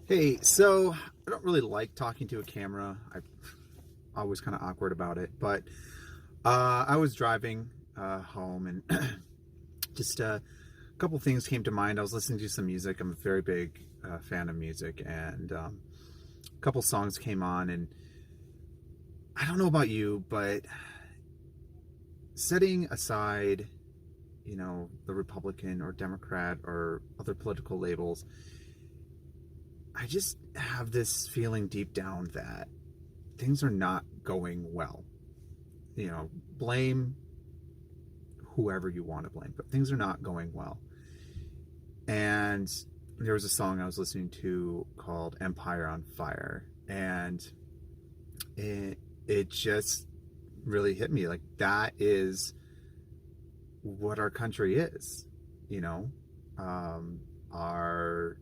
Hey, so I don't really like talking to a camera. I'm always kind of awkward about it, but I was driving home and just a couple things came to mind. I was listening to some music. I'm a very big fan of music, and a couple songs came on. And I don't know about you, but setting aside, the Republican or Democrat or other political labels, I just have this feeling deep down that things are not going well. Blame whoever you want to blame, but things are not going well. And there was a song I was listening to called Empire on Fire, and it just really hit me. Like, that is what our country is, you know. Our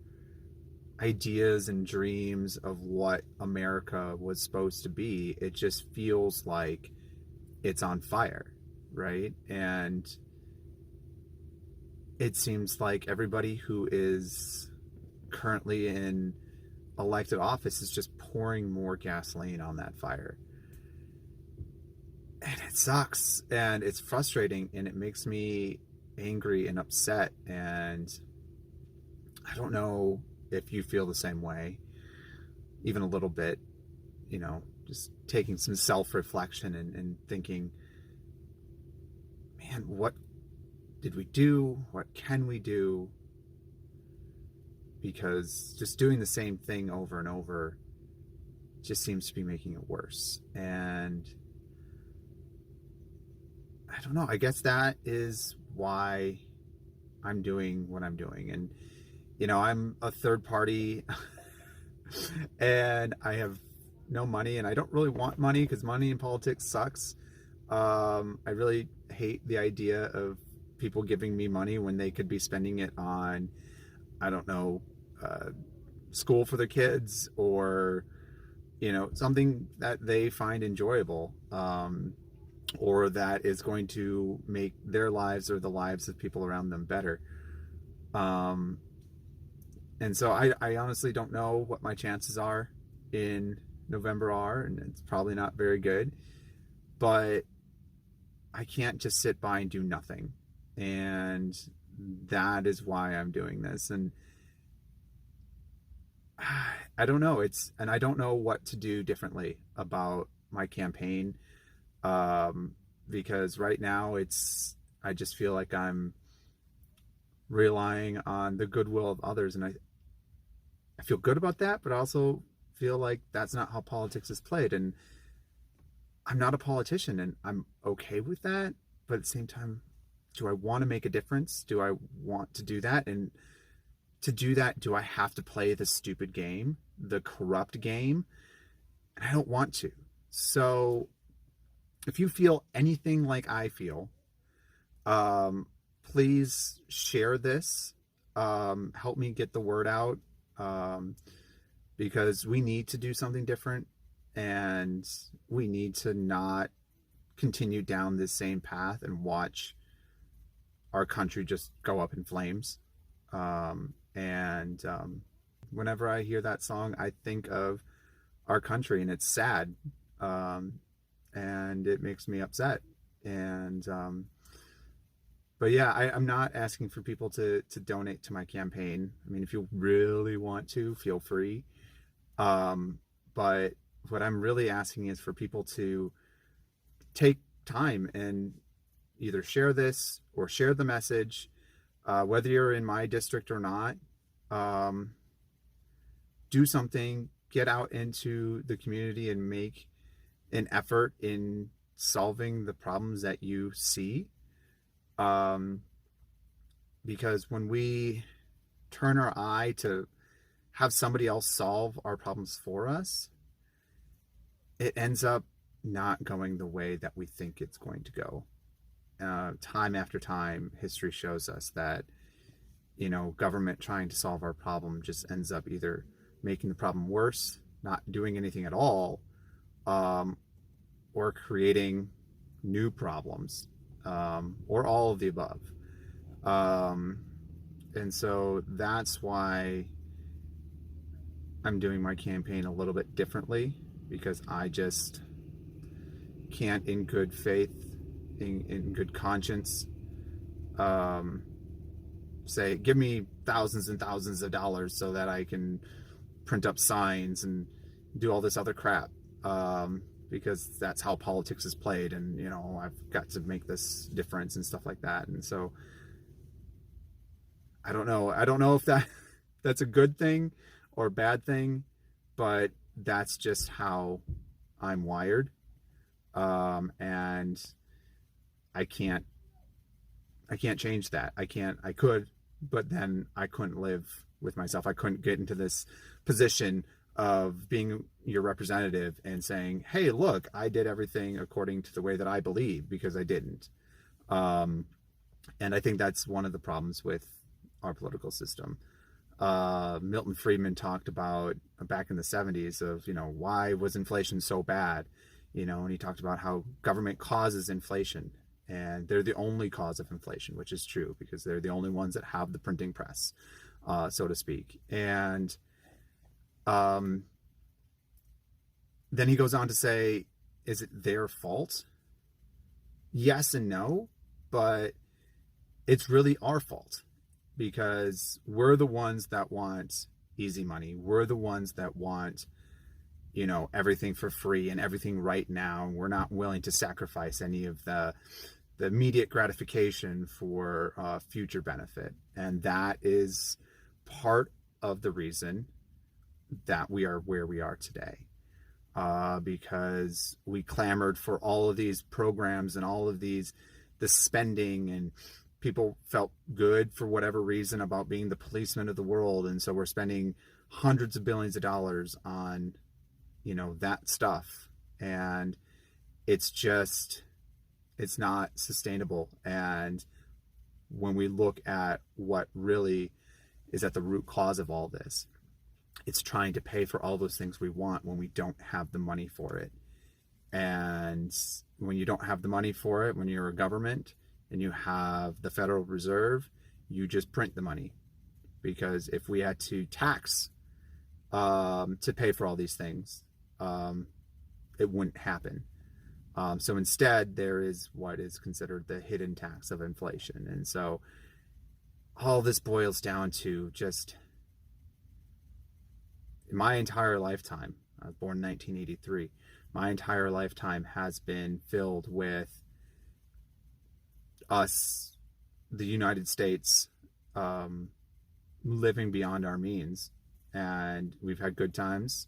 ideas and dreams of what America was supposed to be, it just feels like it's on fire, right? And it seems like everybody who is currently in elected office is just pouring more gasoline on that fire. And it sucks and it's frustrating and it makes me angry and upset. And I don't know if you feel the same way, even a little bit, just taking some self reflection and thinking, man, what did we do? What can we do? Because just doing the same thing over and over just seems to be making it worse. And I don't know. I guess that is why I'm doing what I'm doing. And, I'm a third party and I have no money and I don't really want money because money in politics sucks. I really hate the idea of people giving me money when they could be spending it on, I don't know, uh, school for their kids or, something that they find enjoyable. Or that is going to make their lives or the lives of people around them better. Um, and so I honestly don't know what my chances are in November are, and it's probably not very good. But I can't just sit by and do nothing. And that is why I'm doing this. And I don't know. And I don't know what to do differently about my campaign. Um, because right now I just feel like I'm relying on the goodwill of others. And I feel good about that, but I also feel like that's not how politics is played. And I'm not a politician and I'm okay with that. But at the same time, do I want to make a difference? Do I want to do that? And to do that, do I have to play the stupid game, the corrupt game? And I don't want to. So if you feel anything like I feel, um, please share this. Help me get the word out, um, because we need to do something different and we need to not continue down this same path and watch our country just go up in flames. And whenever I hear that song, I think of our country and it's sad. Um, and it makes me upset. And but yeah, I'm not asking for people to donate to my campaign. I mean, if you really want to, feel free. Um, but what I'm really asking is for people to take time and either share this or share the message, whether you're in my district or not. Um, do something, get out into the community and make an effort in solving the problems that you see. Um, because when we turn our eye to have somebody else solve our problems for us, it ends up not going the way that we think it's going to go. Time after time, history shows us that, government trying to solve our problem just ends up either making the problem worse, not doing anything at all, um, or creating new problems, or all of the above. Um, and so that's why I'm doing my campaign a little bit differently because I just can't, in good faith, in good conscience, um, say, give me thousands and thousands of dollars so that I can print up signs and do all this other crap. Because that's how politics is played, and I've got to make this difference and stuff like that. And so I don't know if that's a good thing or a bad thing, but that's just how I'm wired. And I can't I can't change that. I could, but then I couldn't live with myself. I couldn't get into this position of being your representative and saying, hey, look, I did everything according to the way that I believe, because I didn't. Um, and I think that's one of the problems with our political system. Milton Friedman talked about back in the 70s of, why was inflation so bad? And he talked about how government causes inflation, and they're the only cause of inflation, which is true because they're the only ones that have the printing press, so to speak. And then he goes on to say, is it their fault? Yes and no, but it's really our fault because we're the ones that want easy money. We're the ones that want, everything for free and everything right now. We're not willing to sacrifice any of the immediate gratification for future benefit. And that is part of the reason that we are where we are today. Because we clamored for all of these programs and all of the spending, and people felt good for whatever reason about being the policeman of the world. And so we're spending hundreds of billions of dollars on, that stuff. And it's not sustainable. And when we look at what really is at the root cause of all this, it's trying to pay for all those things we want when we don't have the money for it. And when you don't have the money for it, when you're a government and you have the Federal Reserve, you just print the money. Because if we had to tax to pay for all these things, it wouldn't happen. So instead, there is what is considered the hidden tax of inflation. And so all this boils down to just my entire lifetime. I was born in 1983. My entire lifetime has been filled with us, the United States, living beyond our means. And we've had good times.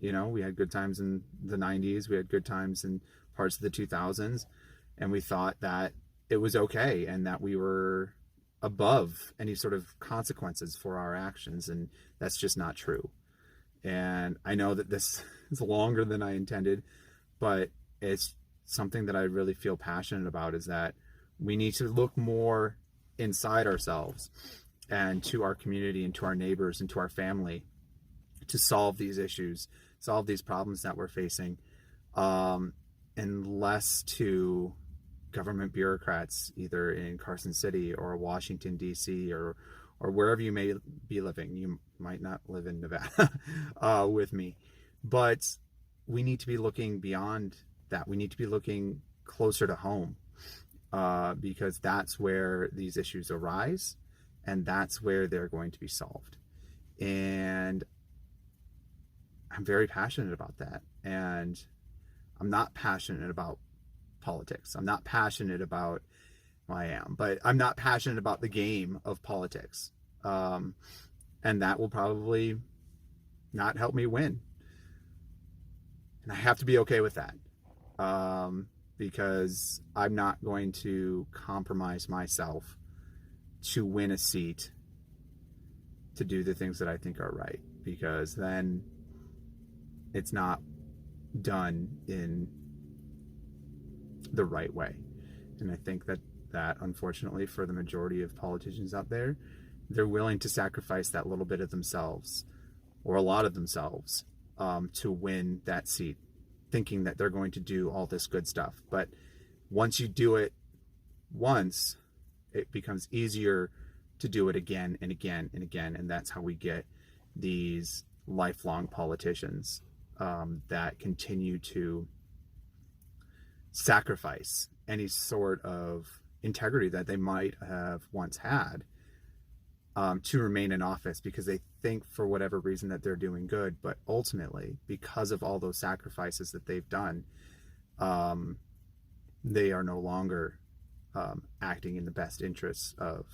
We had good times in the 90s. We had good times in parts of the 2000s. And we thought that it was okay and that we were above any sort of consequences for our actions. And that's just not true. And I know that this is longer than I intended, but it's something that I really feel passionate about, is that we need to look more inside ourselves and to our community and to our neighbors and to our family to solve these issues, solve these problems that we're facing, and less to government bureaucrats, either in Carson City or Washington, D.C., or wherever you may be living. You might not live in Nevada with me, but we need to be looking beyond that. We need to be looking closer to home, because that's where these issues arise, and that's where they're going to be solved. And I'm very passionate about that. And I'm not passionate about politics. I'm not passionate about, well, I am, but I'm not passionate about the game of politics. And that will probably not help me win. And I have to be okay with that. Because I'm not going to compromise myself to win a seat to do the things that I think are right, because then it's not done in the right way. And I think that unfortunately for the majority of politicians out there, they're willing to sacrifice that little bit of themselves, or a lot of themselves, to win that seat, thinking that they're going to do all this good stuff. But once you do it once, it becomes easier to do it again and again and again. And that's how we get these lifelong politicians that continue to sacrifice any sort of integrity that they might have once had to remain in office because they think for whatever reason that they're doing good, but ultimately because of all those sacrifices that they've done, they are no longer acting in the best interests of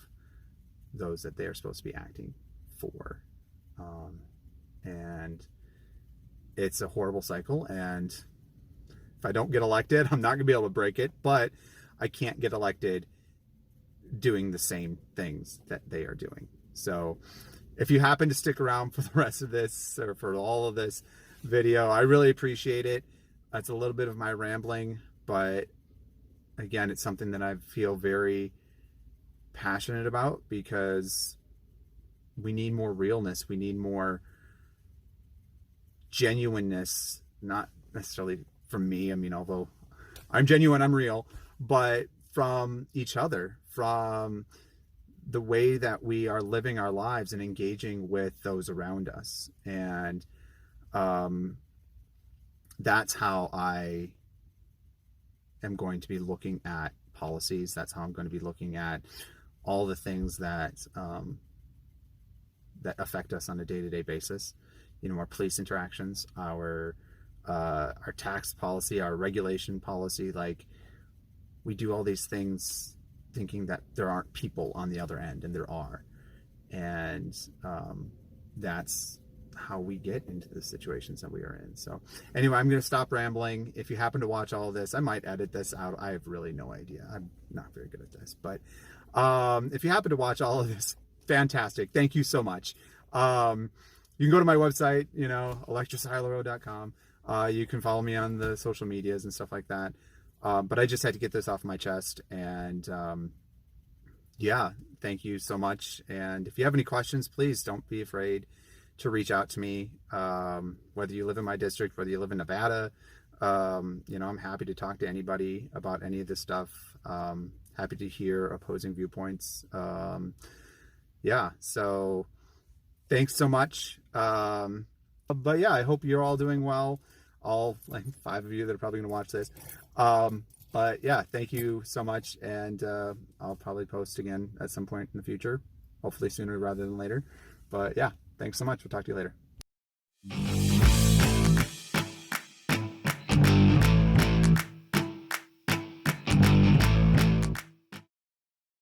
those that they are supposed to be acting for. And it's a horrible cycle, and if I don't get elected, I'm not going to be able to break it, but I can't get elected doing the same things that they are doing. So if you happen to stick around for the rest of this or for all of this video, I really appreciate it. It's a little bit of my rambling, but again, it's something that I feel very passionate about because we need more realness. We need more genuineness, not necessarily from me. I mean, although I'm genuine, I'm real, but from each other, from the way that we are living our lives and engaging with those around us. And that's how I am going to be looking at policies. That's how I'm going to be looking at all the things that that affect us on a day-to-day basis. You know, our police interactions, our tax policy, our regulation policy. Like, we do all these things thinking that there aren't people on the other end, and there are. And that's how we get into the situations that we are in. So anyway, I'm going to stop rambling. If you happen to watch all of this, I might edit this out. I have really no idea. I'm not very good at this, but if you happen to watch all of this, fantastic. Thank you so much. You can go to my website, you know, electrasilero.com. You can follow me on the social medias and stuff like that. But I just had to get this off my chest, and yeah, thank you so much. And if you have any questions, please don't be afraid to reach out to me, whether you live in my district, whether you live in Nevada. You know, I'm happy to talk to anybody about any of this stuff. Happy to hear opposing viewpoints. Yeah, so thanks so much. But yeah, I hope you're all doing well. All like 5 of you that are probably going to watch this. But yeah, thank you so much. And I'll probably post again at some point in the future, hopefully sooner rather than later. But yeah, thanks so much. We'll talk to you later.